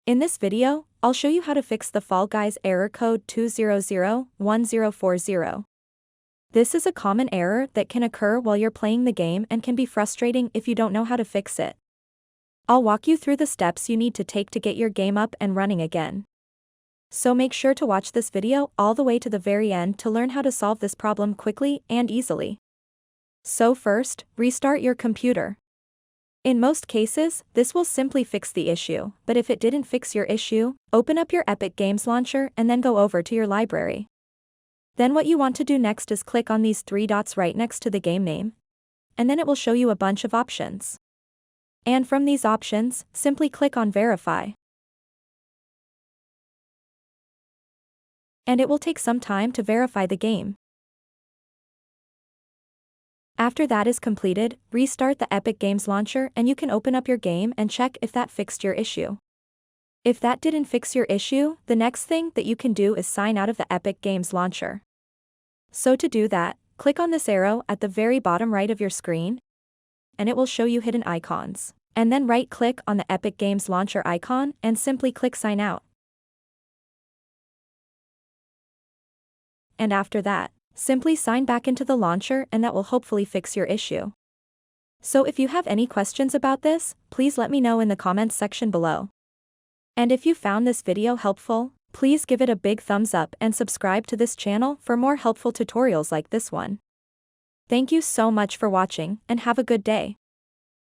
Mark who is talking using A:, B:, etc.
A: In this video, I'll show you how to fix the Fall Guys error code 2001040. This is a common error that can occur while you're playing the game and can be frustrating if you don't know how to fix it. I'll walk you through the steps you need to take to get your game up and running again. So make sure to watch this video all the way to the very end to learn how to solve this problem quickly and easily. So first, restart your computer. In most cases, this will simply fix the issue, but if it didn't fix your issue, open up your Epic Games launcher and then go over to your library. Then what you want to do next is click on these three dots right next to the game name, and then it will show you a bunch of options. And from these options, simply click on Verify. And it will take some time to verify the game. After that is completed, restart the Epic Games launcher and you can open up your game and check if that fixed your issue. If that didn't fix your issue, the next thing that you can do is sign out of the Epic Games launcher. So to do that, click on this arrow at the very bottom right of your screen, and it will show you hidden icons. And then right-click on the Epic Games launcher icon and simply click Sign Out. And after that, simply sign back into the launcher and that will hopefully fix your issue. So if you have any questions about this, please let me know in the comments section below. And if you found this video helpful, please give it a big thumbs up and subscribe to this channel for more helpful tutorials like this one. Thank you so much for watching and have a good day.